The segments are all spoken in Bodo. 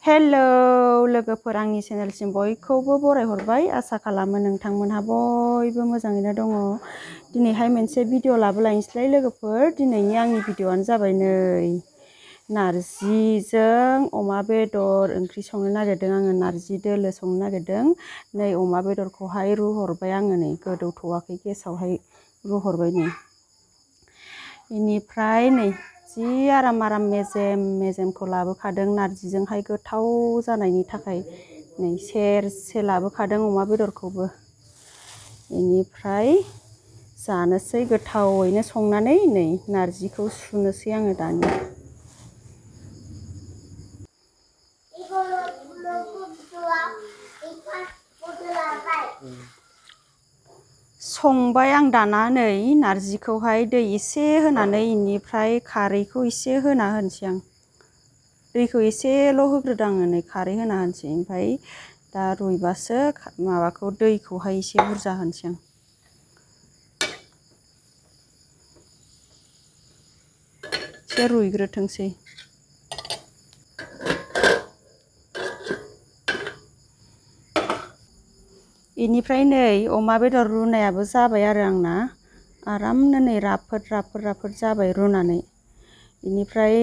हेलो लोगोफोर आंनि चेनेलसिम बयखौबो बरायहरबाय आसा खालामो नोंथांमोनहा बयबो मोजाङैनो दङ। दिनैहाय मोनसे भिडिअ लाबोलायनोसै लोगोफोर। दिनैनि आंनि भिडिअआनो जाबाय नै नारजिजों अमा बेदर ओंख्रि संनो नागिरदों आङो। नारजि दोलो संनो नागिरदों। नै अमा बेदरखौहाय रुहरबाय आङो, नै गोदौथ'वाखै गेसावहाय रुहरबाय नै। बेनिफ्राय नै जि आराम मेजेमखौ लाबोखादों नारजिजोंहाय गोथाव जानायनि थाखाय नै सेरसे लाबोखादों अमा बेदरखौबो। बेनिफ्राय जानोसै गोथावैनो संनानै। नै नारजिखौ सुनोसै आङो दानिया। संबाय आं दाना नै नारजिखौहाय दै एसे होनानै बेनिफ्राय खारैखौ एसे होना होनोसै आं। दैखौ एसेल' होग्रोदों आङो, नै खारै होना होनोसै। ओमफ्राय दा रुइबासो माबाखौ दैखौहाय एसे बुरजा होनोसै आं। एसे रुइग्रोथोंसै। बेनिफ्राय नै अमा बेदर रुनायाबो जाबाय आरो आंना आरामनो नै राफोद जाबाय रुनानै। बेनिफ्राय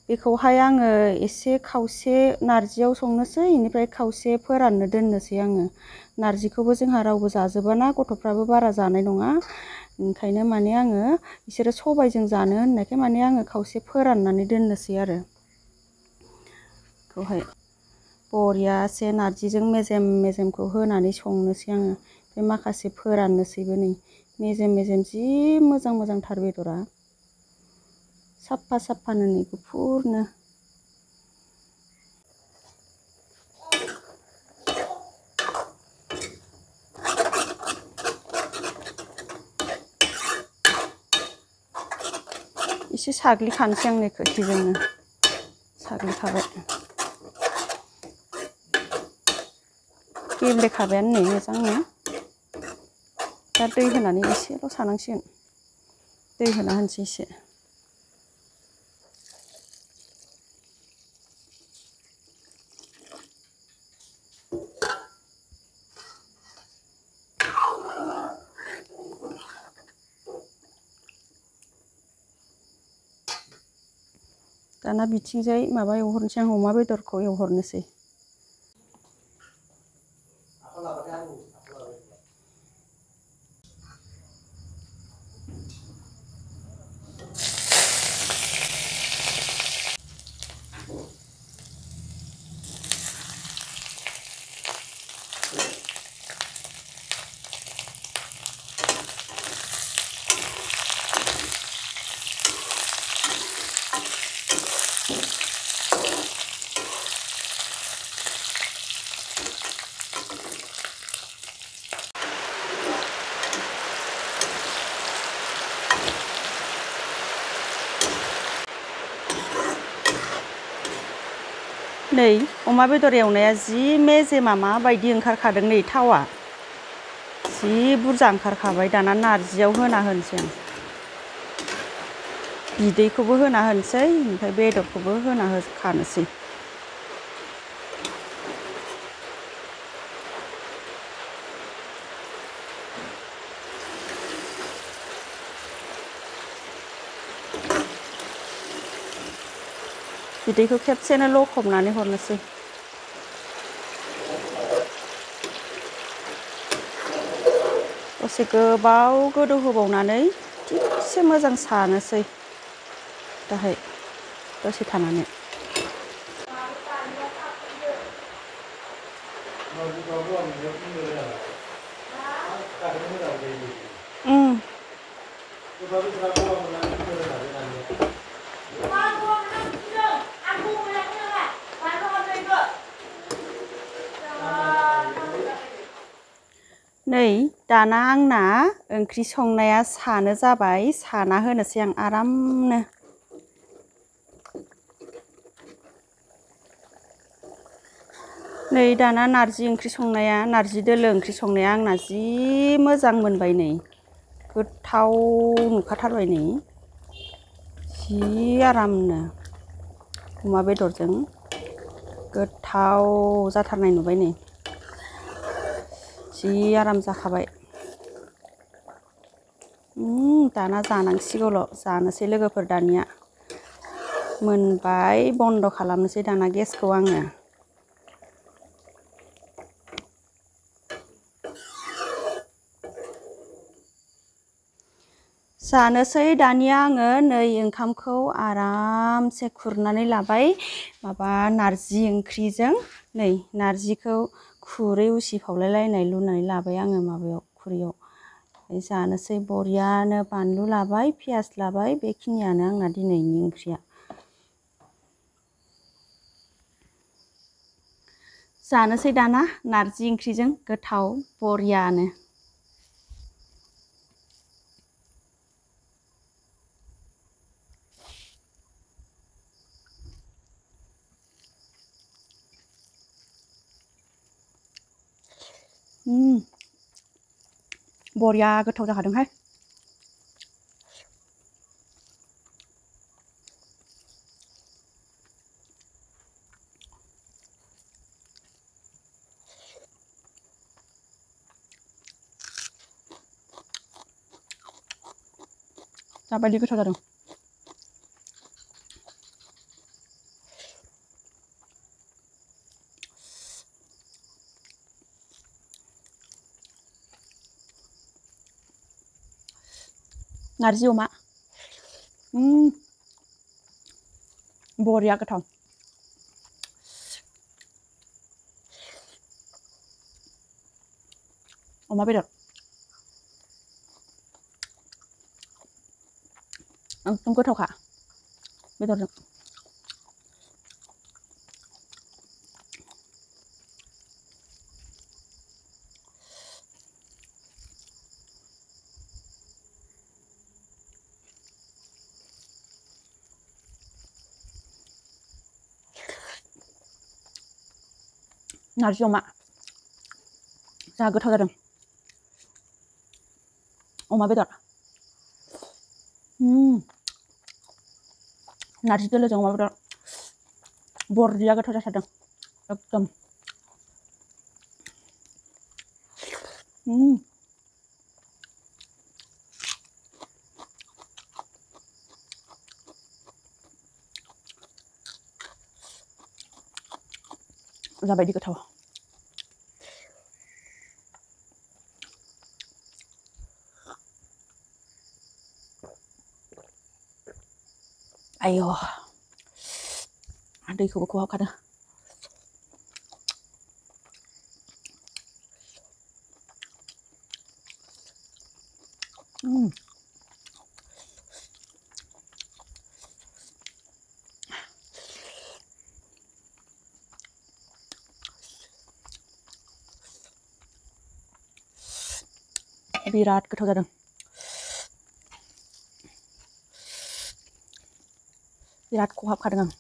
बेखौहाय आङो एसे खावसे नारजियाव संनोसै, बेनिफ्राय खावसे फोराननो दोननोसै आङो। नारजिखौबो जोंहा रावबो जाजोबाना, गथ'फ्राबो बारा जानाय नङा। ओंखायनो माने आङो बिसोरो सबायजों जानो होननायखाय माने आङो खावसे फोराननानै दोननोसै आरो। बेखौहाय बरियासे नारजिजों मेजेमखौ होनानै संनोसै आङो। ओमफ्राय माखासे फोराननोसैबो नै मेजेम जि मोजांथार बेदरा। साफानो नै गुफुरनो। एसे साग्लिखानोसै आं नै खोस्लिजोंनो। साग्लिखाबाय। गेब्लेखाबायानो नै मोजांनो। दा दै होनानै एसेल' सानांसिगोन। दै होना होनोसै एसे। दाना बिथिंजाय माबा एवहरनोसै आं, अमा बेदरखौ एवहरनोसै। नै अमा बेदर एवनाया जि मेजेमा माबायदि ओंखारखादों नै थावा। जि बुरजा ओंखारखाबाय। दाना नारजियाव होना होनोसै आं। बिदैखौबो होना होनोसै, ओमफ्राय बेदरखौबो होना होखानोसै। बिदैखौ खेबसेनो लखबनानै हरनोसै। दसे गोबाव गोदौ होबावनानै थिगसे मोजां सानोसै दाहाय दसे थानानै। नै दाना आंना ओंख्रि संनाया सानो जाबाय। साना होनोसै आं आरामनो। नै दाना नारजि दोलो ओंख्रि संनाया आंना जि मोजां मोनबाय नै। गोथाव नुखाथारबाय नै। जि आरामनो अमा बेदरजों गोथाव जाथारनाय नुबाय नै जि आराम जाखाबाय। दाना जानांसिगौल' जानोसै लोगोफोर दानिया मोनबाय बन्द' खालामनोसै दाना गेसखौ आङो। जानोसै दानिया आङो नै ओंखामखौ आरामसे खुरनानै लाबाय माबा नारजि ओंख्रिजों नै नारजिखौ खुरै उसिफावलायलायनाय लुनानै लाबाय आङो माबायाव खुरैयाव जानोसै बरियानो बानलु लाबाय पियास लाबाय बेखिनियानो आंना दिनैनि ओंख्रिया। जानोसै दाना नारजि ओंख्रिजों गोथाव बरियानो। बरिया गोथाव जाखादोंहाय। जाबायदि गोथाव जादों। नारजि अमा बरिया गोथाव। अमा बेदर एकदम गोथावखा बेदरजों। नारजि अमा जा गोथाव जादों। अमा बेदर नारजि दोलोजों अमा बेदर बरिया गोथाव जाथारदों एकदम। जाबायदि गोथाव। आयौ दैखौबो खहाबखादों। बिराद गोथाव जादों। बिराद खहाबखादों आं।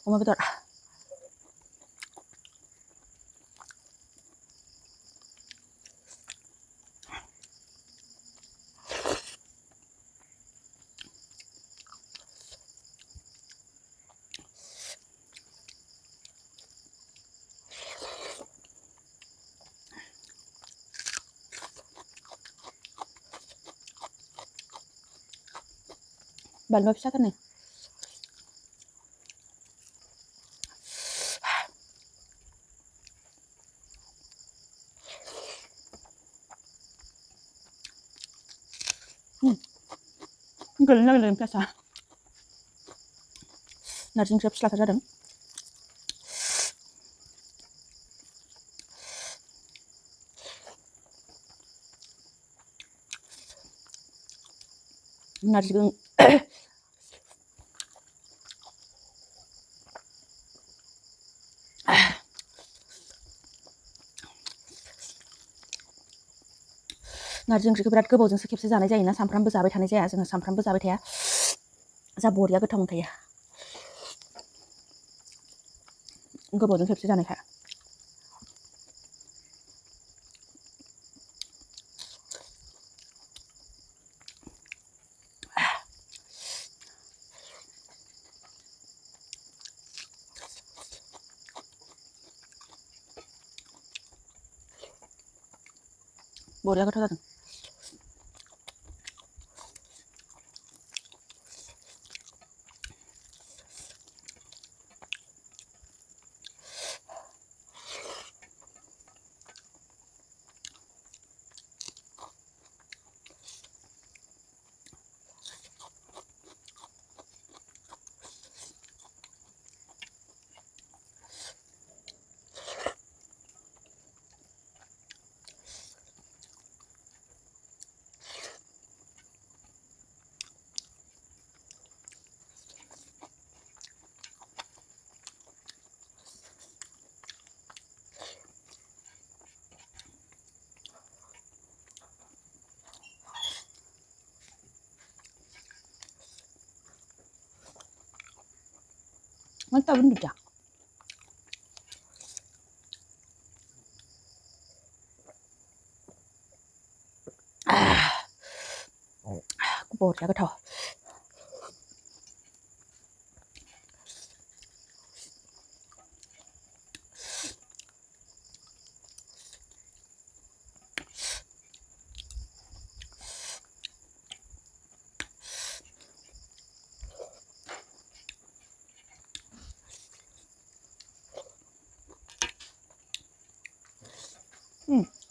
अमा बेदर बानलु फिसाथारनै गोलैनो नागिरदों पियासा। नारजि ओंख्रिया फिस्लाथार जादों। नारजिजों नारजि ओंख्रिखौ बिराद गोबावजोंसो खेबसे जानाय जायोना सामफ्रामबो जाबाय थानाय जाया जोङो सामफ्रामबो जाबाय थाया जा बरिया गोथाव मोनखायो गोबावजों खेबसे जानायखा बरिया गोथाव जादों mantap bener dah boriya goथाव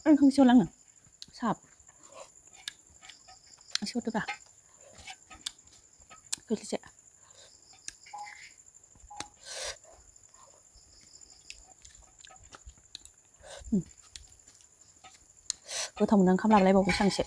ओंखाम सेवलाङो साब सेवदोब्रा खोस्लिसे गोथाव मोनो ओंखाम लाबोलायबावगोनसो आं एसे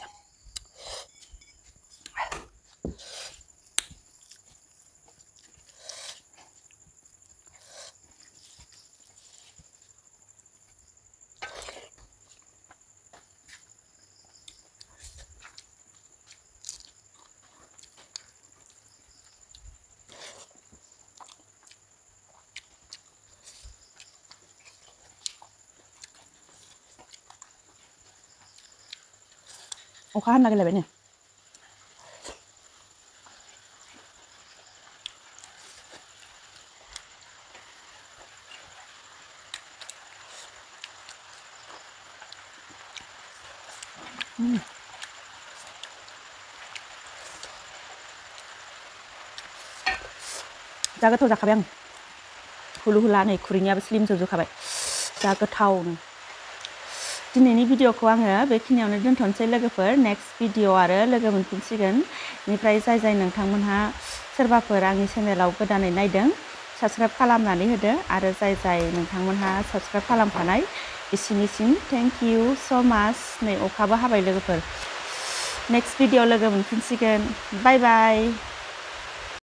अखा हानो नागिरलायबाय नै जा गोथाव जाखाबाय आं हुलु हुला नै खुरैनियाबो स्लिम जोबजोबखाबाय जा गोथावनो दिनैनि भिडिअखौ आङो बेखिनियावनो दोनथ'नोसै लोगोफोर नेक्स्ट भिडिअ आरो लोगो मोनफिनसिगोन बेनिफ्राय जाय नोंथांमोनहा सोरबाफोर आंनि चेनेलाव गोदानै नायदों साबस्क्राइब खालामनानै होदो आरो जाय नोंथांमोनहा साबस्क्राइब खालामखानाय बिसिनिसिम थेंक इउ स' माच नै अखाबो हाबाय लोगोफोर नेक्स्ट भिडिअ लोगो मोनफिनसिगोन बाय बाय